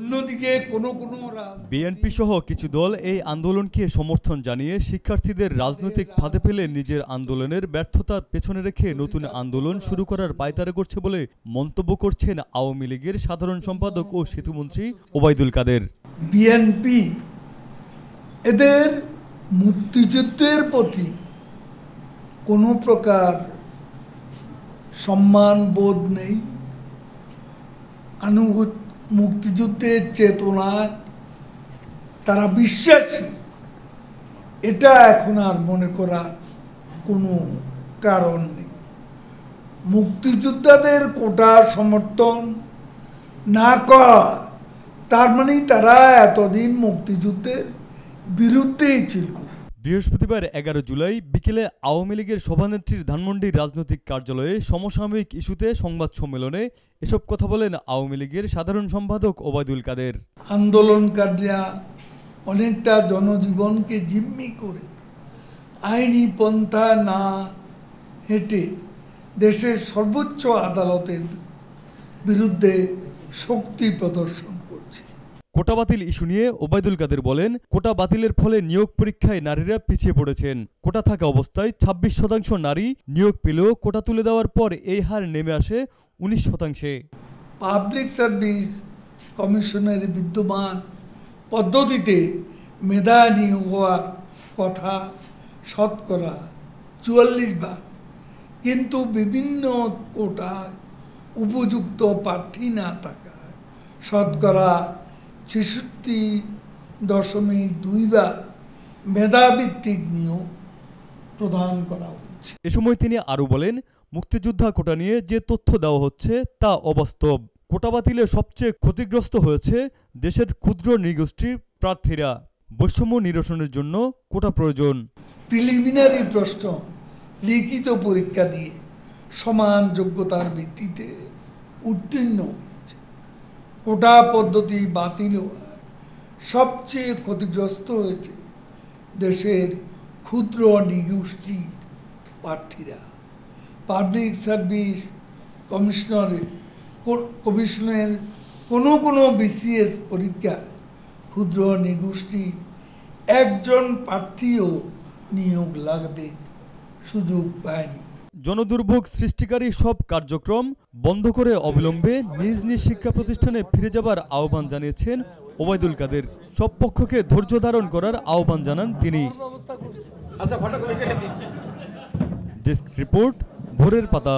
অন্যদিকে কোনো বিএনপি সহ কিছু দল এই আন্দোলনকে সমর্থন জানিয়ে শিক্ষার্থীদের রাজনৈতিক ফাঁদে ফেলে নিজের আন্দোলনের ব্যর্থতা পেছনে রেখে নতুন আন্দোলন শুরু করার পায়তারা করছে বলে মন্তব্য করছেন আওয়ামী লীগের সাধারণ সম্পাদক ও সেতুমন্ত্রী ওবায়দুল কাদের। বিএনপি এদের মুক্তিযুদ্ধের প্রতি কোনো প্রকার সম্মান বোধ নেই, মুক্তিযুদ্ধের চেতনায় তারা বিশ্বাসী, এটা এখন আর মনে করার কোনো কারণ নেই। মুক্তিযোদ্ধাদের কোটা সমর্থন না করা তার মানে তারা এতদিন মুক্তিযুদ্ধের বিরুদ্ধেই ছিল। বৃহস্পতিবার 11 জুলাই বিকেলে আওয়ামী লীগের সভানেত্রীর ধানমন্ডির রাজনৈতিক কার্যালয়ে সমসাময়িক ইস্যুতে সংবাদ সম্মেলনে এসব কথা বলেন আওয়ামী লীগের সাধারণ সম্পাদক ওবায়দুল কাদের। আন্দোলনকারীরা অনেকটা জনজীবনকে জিম্মি করে আইনি পন্থা না হেঁটে দেশের সর্বোচ্চ আদালতের বিরুদ্ধে শক্তি প্রদর্শন করছে। কোটা বাতিল ইস্যু নিয়ে ওবায়দুল কাদের বলেন, কোটা বাতিলের ফলে নিয়োগ পরীক্ষায় নারীরা পিছিয়ে পড়েছেন। কোটা থাকা অবস্থায় 26% নারী নিয়োগ পেলেও কোটা তুলে দেওয়ার পর এই হার নেমে আসে 19%। পাবলিক সার্ভিস কমিশনের বিদ্যমান পদ্ধতিতে মেধা নিয়োগ হওয়ার কথা শতকরা 44%, কিন্তু বিভিন্ন কোটায় উপযুক্ত প্রার্থী না থাকায় শতকরা 66.2% মেধাভিত্তিক নিয়োগ প্রদান করা হচ্ছে। এ সময় তিনি আরও বলেন, মুক্তিযোদ্ধা কোটা নিয়ে যে তথ্য দেওয়া হচ্ছে তা অবাস্তব। কোটা বাতিলে সবচেয়ে ক্ষতিগ্রস্ত হয়েছে দেশের ক্ষুদ্র নৃগোষ্ঠীর প্রার্থীরা। বৈষম্য নিরসনের জন্য কোটা প্রয়োজন। প্রিলিমিনারি প্রশ্ন লিখিত পরীক্ষা দিয়ে সমান যোগ্যতার ভিত্তিতে উত্তীর্ণ হয়েছে। কোটা পদ্ধতি বাতিল হওয়ায় সবচেয়ে ক্ষতিগ্রস্ত হয়েছে দেশের ক্ষুদ্র নৃগোষ্ঠীর প্রার্থীরা। পাবলিক সার্ভিস কমিশনের কোনো বিসিএস পরীক্ষায় ক্ষুদ্র নৃগোষ্ঠীর একজন প্রার্থীও নিয়োগ লাগবে সুযোগ পায়নি। জনদুর্ভোগ সৃষ্টিকারী সব কার্যক্রম বন্ধ করে অবিলম্বে নিজ নিজ শিক্ষা প্রতিষ্ঠানে ফিরে যাবার আহ্বান জানিয়েছেন ওবায়দুল কাদের। সব পক্ষকে ধৈর্য ধারণ করার আহ্বান জানান তিনি। ডেস্ক রিপোর্ট, ভোরের পাতা।